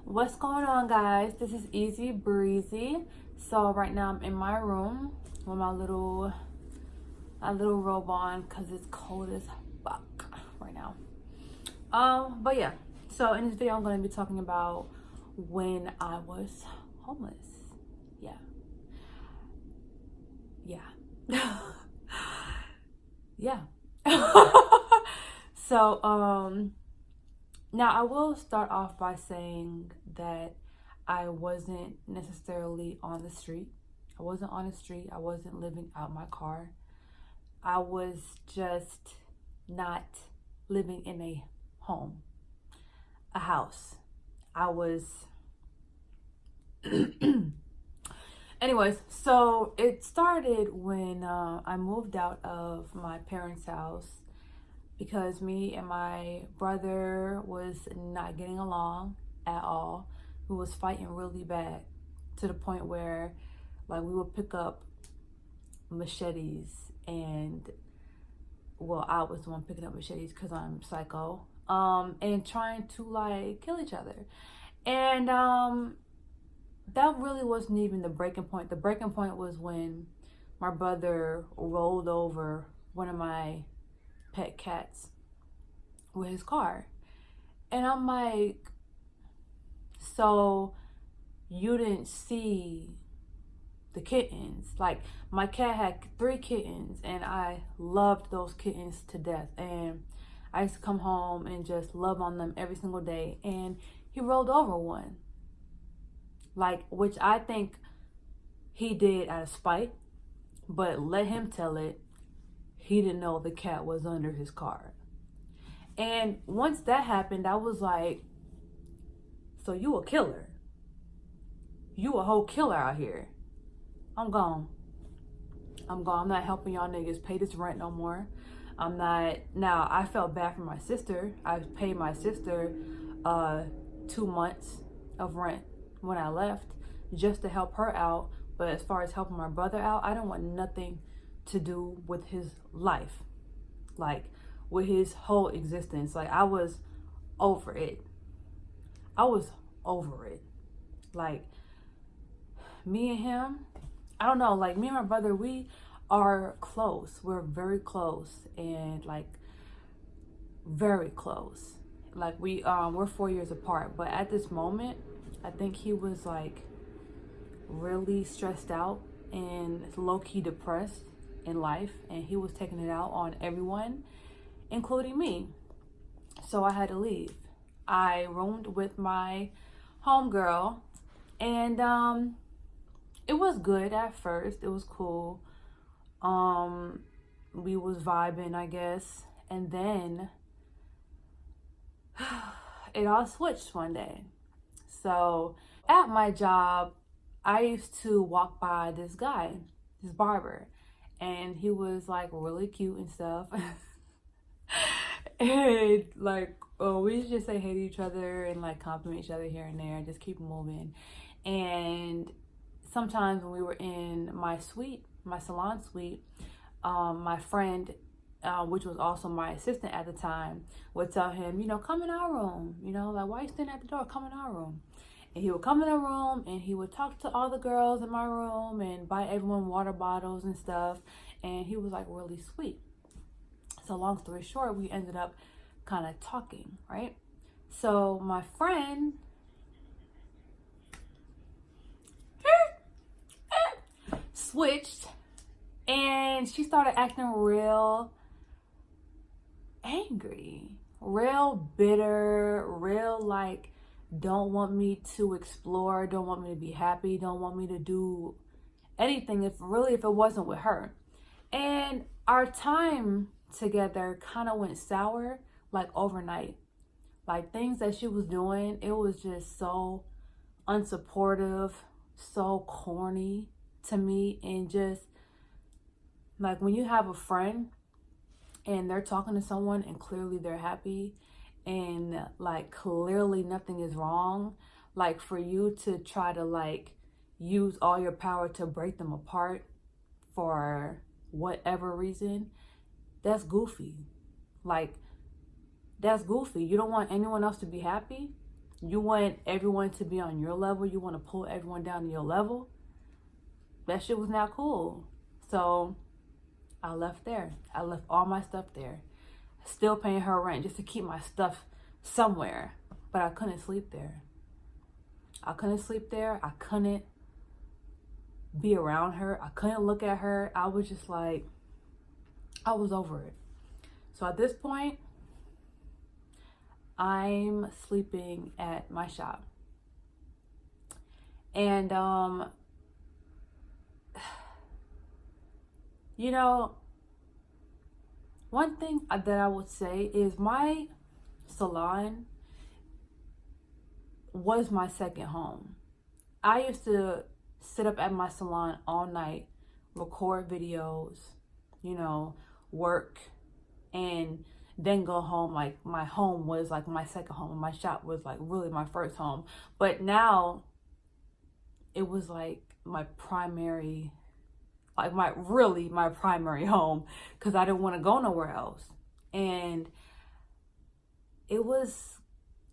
What's going on, guys? This is Easy Breezy. So right now I'm in my room with my little robe on because it's cold as fuck right now. But yeah. So in this video I'm going to be talking about when I was homeless. Yeah. Yeah. Yeah. So now I will start off by saying that I wasn't necessarily on the street. I wasn't on the street. I wasn't living out my car. I was just not living in a home, a house. I was anyways, so it started when I moved out of my parents' house because me and my brother was not getting along at all. We was fighting really bad to the point where like we would pick up machetes and I was the one picking up machetes because I'm psycho, and trying to like kill each other. And that really wasn't even the breaking point. The breaking point was when my brother rolled over one of my pet cats with his car. And I'm like, so you didn't see the kittens? Like, my cat had 3 kittens and I loved those kittens to death. And I used to come home and just love on them every single day. And he rolled over one. Like, which I think he did out of spite. But let him tell it, he didn't know the cat was under his car. And once that happened, I was like, so you a killer. You a whole killer out here. I'm gone. I'm not helping y'all niggas pay this rent no more. I'm not. Now, I felt bad for my sister. I paid my sister 2 months of rent when I left just to help her out. But as far as helping my brother out, I don't want nothing to do with his life. Like, with his whole existence. Like, I was over it. Like, me and him, I don't know, like, me and my brother, we are close. We're very close, and like very close. Like, we're 4 years apart, but at this moment, I think he was like really stressed out and low-key depressed in life, and he was taking it out on everyone, including me. So I had to leave. I roomed with my homegirl, and it was good at first. It was cool. We was vibing, I guess, and then it all switched one day. So at my job, I used to walk by this guy, this barber, and he was like really cute and stuff. And like, we used to just say hey to each other and like compliment each other here and there and just keep moving. And sometimes when we were in my suite, my salon suite, my friend, which was also my assistant at the time, would tell him, come in our room, like, why you standing at the door? Come in our room. And he would come in the room and he would talk to all the girls in my room and buy everyone water bottles and stuff. And he was like really sweet. So long story short, we ended up kind of talking, right? So my friend switched and she started acting real angry, real bitter, real like don't want me to explore, don't want me to be happy, don't want me to do anything if it wasn't with her. And our time together kind of went sour like overnight. Like, things that she was doing, it was just so unsupportive, so corny to me. And just like, when you have a friend and they're talking to someone and clearly they're happy and like clearly nothing is wrong, like, for you to try to like use all your power to break them apart for whatever reason, that's goofy. Like, that's goofy. You don't want anyone else to be happy? You want everyone to be on your level. You want to pull everyone down to your level. That shit was not cool. So I left there. I left all my stuff there. Still paying her rent just to keep my stuff somewhere. But I couldn't sleep there. I couldn't sleep there. I couldn't be around her. I couldn't look at her. I was just like, I was over it. So at this point, I'm sleeping at my shop. And, you know, one thing that I would say is my salon was my second home. I used to sit up at my salon all night, record videos, you know, work, and then go home. Like, my home was like my second home, and my shop was like really my first home. But now it was like my primary, like my primary home, because I didn't want to go nowhere else. And it was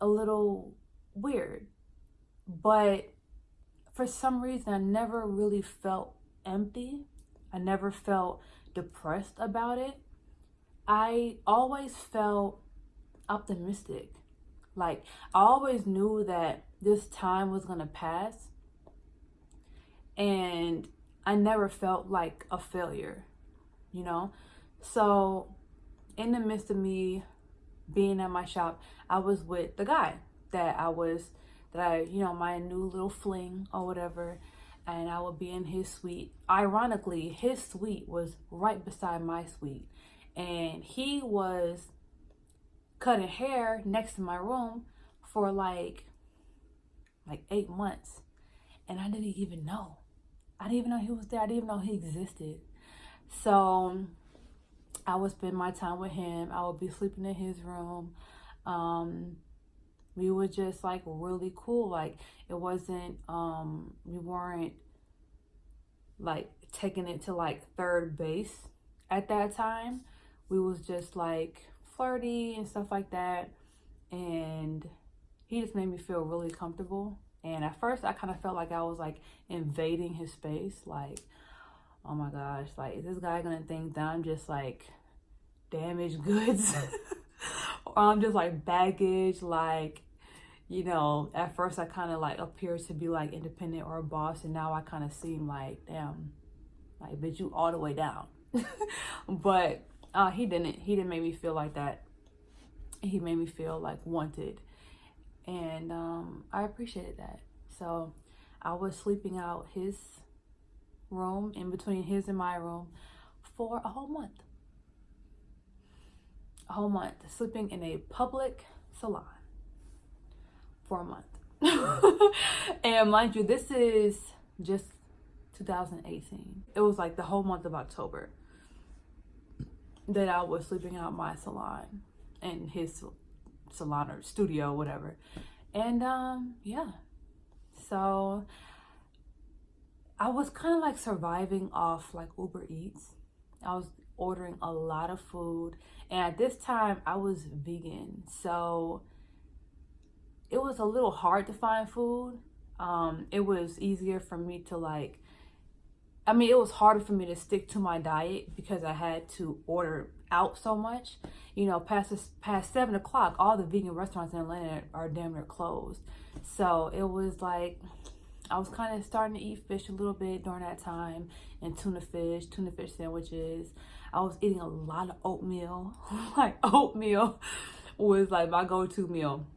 a little weird, but for some reason I never really felt empty. I never felt depressed about it. I always felt optimistic. Like, I always knew that this time was gonna pass, and I never felt like a failure, you know? So in the midst of me being at my shop, I was with the guy that I, you know, my new little fling or whatever, and I would be in his suite. Ironically, his suite was right beside my suite, and he was cutting hair next to my room for like 8 months, and I didn't even know. I didn't even know he was there. I didn't even know he existed. So I would spend my time with him. I would be sleeping in his room. We were just like really cool. Like, it wasn't, we weren't like taking it to like third base at that time. We was just like flirty and stuff like that. And he just made me feel really comfortable. And at first I kind of felt like I was like invading his space. Like, oh my gosh, like, is this guy gonna think that I'm just like damaged goods? Or I'm just like baggage? Like, you know, at first I kind of like appeared to be like independent or a boss, and now I kind of seem like, damn, like, bitch, you all the way down. But he didn't make me feel like that. He made me feel like wanted, and I appreciated that. So I was sleeping out his room, in between his and my room, for a whole month. A whole month, sleeping in a public salon for a month. And mind you, this is just 2018. It was like the whole month of October that I was sleeping out my salon and his salon or studio, whatever. And yeah, so I was kind of like surviving off like Uber Eats. I was ordering a lot of food, and at this time I was vegan, so it was a little hard to find food. It was easier for me to like, I mean, it was harder for me to stick to my diet because I had to order out so much. You know, past 7 o'clock, all the vegan restaurants in Atlanta are damn near closed. So it was like, I was kind of starting to eat fish a little bit during that time, and tuna fish sandwiches. I was eating a lot of oatmeal. Like, oatmeal was like my go-to meal.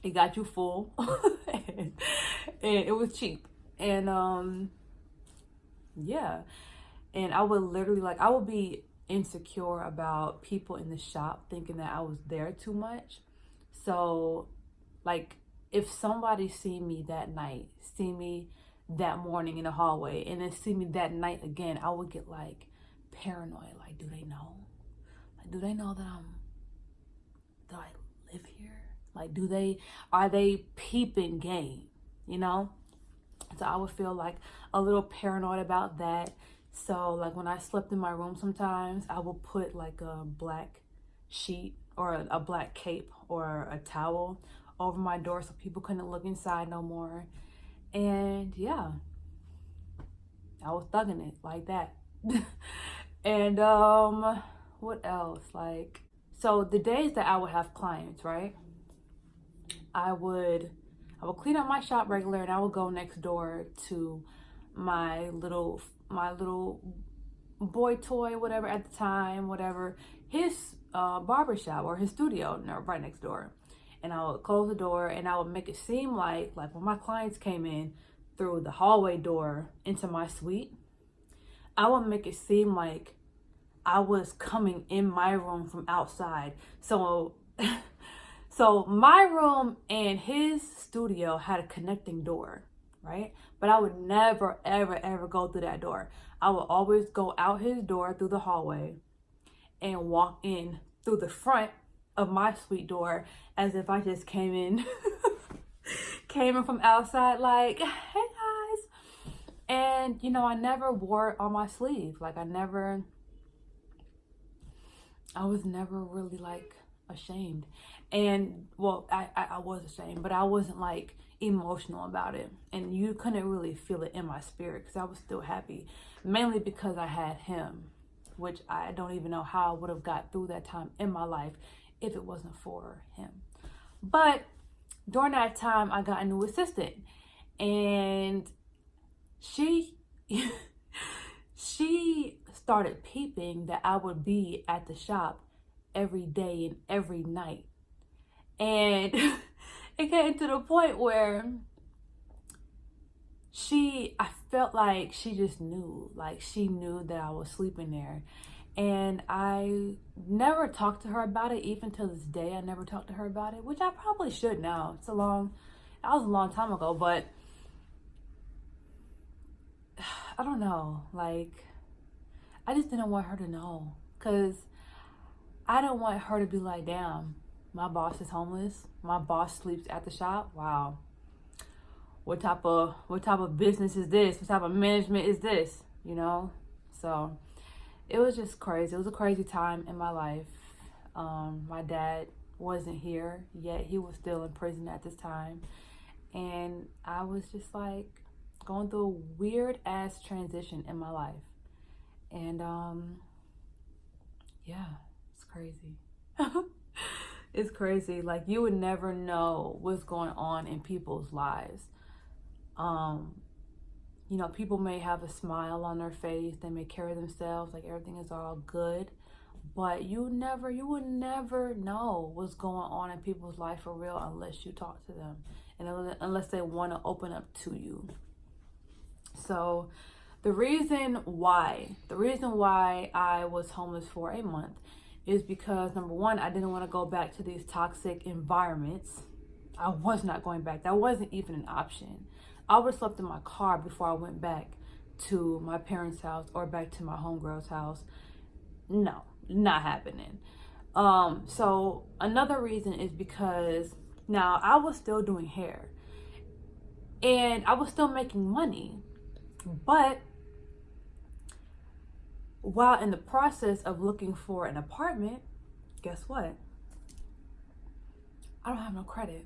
It got you full, and it was cheap. And yeah, and I would literally like, I would be insecure about people in the shop thinking that I was there too much. So like, if somebody see me that night, see me that morning in the hallway, and then see me that night again, I would get like paranoid. Like, do they know? Like, do they know that I live here? Like, are they peeping game, you know? So I would feel like a little paranoid about that. So like, when I slept in my room, sometimes I would put like a black sheet or a black cape or a towel over my door so people couldn't look inside no more. And yeah, I was thugging it like that. And what else? Like, so the days that I would have clients, right? I would clean up my shop regular, and I would go next door to my little boy toy, whatever at the time, whatever, his barbershop or his studio right next door. And I would close the door, and I would make it seem like when my clients came in through the hallway door into my suite, I would make it seem like I was coming in my room from outside. So so my room and his studio had a connecting door, right? But I would never, ever, ever go through that door. I would always go out his door through the hallway and walk in through the front of my suite door as if I just came in from outside, like, hey guys. And you know, I never wore it on my sleeve. Like, I was never really like ashamed. And well, I was ashamed, but I wasn't like emotional about it, and you couldn't really feel it in my spirit because I was still happy, mainly because I had him, which I don't even know how I would have got through that time in my life if it wasn't for him. But during that time, I got a new assistant, and she started peeping that I would be at the shop every day and every night. And it came to the point where I felt like she just knew, like she knew that I was sleeping there. And I never talked to her about it. Even to this day, I never talked to her about it, which I probably should now. That was a long time ago, but I don't know. Like, I just didn't want her to know, because I don't want her to be like, damn, my boss is homeless. My boss sleeps at the shop. Wow. What type of business is this? What type of management is this? You know? So it was just crazy. It was a crazy time in my life. My dad wasn't here yet. He was still in prison at this time. And I was just like going through a weird ass transition in my life. And yeah, it's crazy. It's crazy. Like, you would never know what's going on in people's lives. You know, people may have a smile on their face. They may carry themselves like everything is all good. But you would never know what's going on in people's life for real unless you talk to them. And unless they want to open up to you. So the reason why I was homeless for a month is because, number one, I didn't want to go back to these toxic environments. I was not going back. That wasn't even an option. I would have slept in my car before I went back to my parents' house or back to my homegirl's house. No, not happening. So another reason is because now I was still doing hair and I was still making money, but while in the process of looking for an apartment, guess what? I don't have no credit.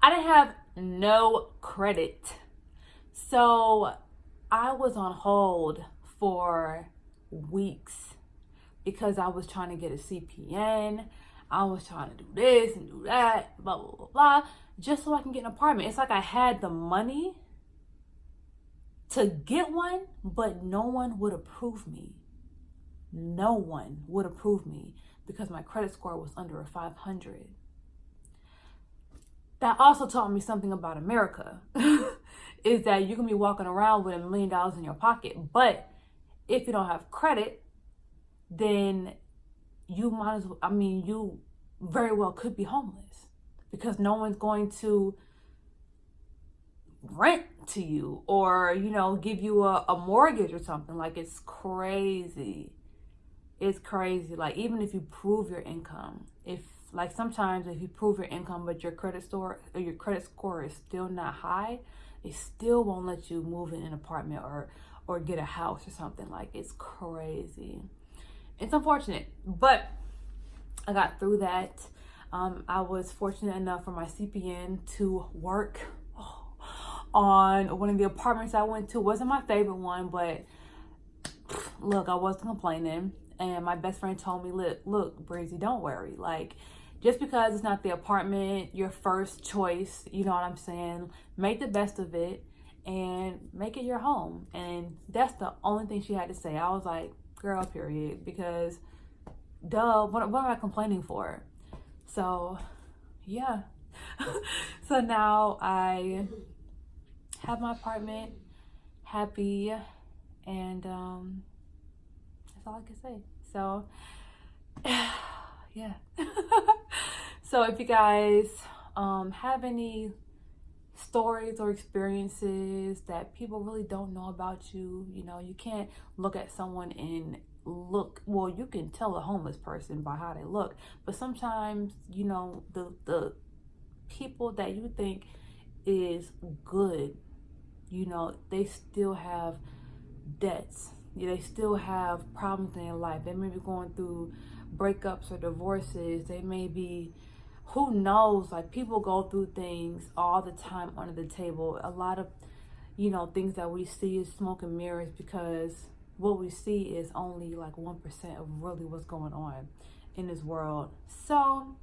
I didn't have no credit. So I was on hold for weeks because I was trying to get a CPN. I was trying to do this and do that, blah, blah, blah, blah, just so I can get an apartment. It's like I had the money to get one, but no one would approve me. No one would approve me because my credit score was under a 500. That also taught me something about America, is that you can be walking around with $1 million in your pocket, but if you don't have credit, then you very well could be homeless because no one's going to rent to you or, give you a mortgage or something. Like, it's crazy. It's crazy. Like, even if you prove your income, sometimes if you prove your income but your credit score is still not high, they still won't let you move in an apartment or get a house or something. Like, it's crazy. It's unfortunate, but I got through that. I was fortunate enough for my CPN to work on one of the apartments I went to. Wasn't my favorite one, but look, I wasn't complaining. And my best friend told me, look, Breezy, don't worry. Like, just because it's not the apartment, your first choice, you know what I'm saying? Make the best of it and make it your home. And that's the only thing she had to say. I was like, girl, period. Because, duh, what am I complaining for? So, yeah. So now I have my apartment, happy, and that's all I can say. So, yeah. So if you guys have any stories or experiences that people really don't know about you, you know, you can't look at someone and well, you can tell a homeless person by how they look, but sometimes, you know, the people that you think is good, you know, they still have debts. They still have problems in their life. They may be going through breakups or divorces. They may be, who knows, like, people go through things all the time under the table. A lot of, you know, things that we see is smoke and mirrors, because what we see is only like 1% of really what's going on in this world. So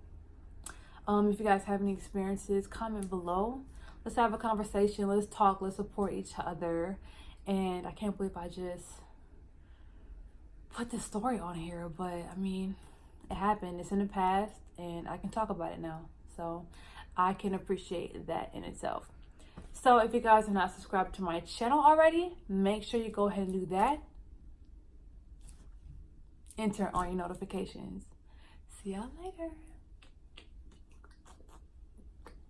if you guys have any experiences, comment below. Let's have a conversation. Let's talk. Let's support each other. And I can't believe I just put this story on here, but I mean, it happened. It's in the past, and I can talk about it now. So I can appreciate that in itself. So if you guys are not subscribed to my channel already, make sure you go ahead and do that. And turn on your notifications. See y'all later.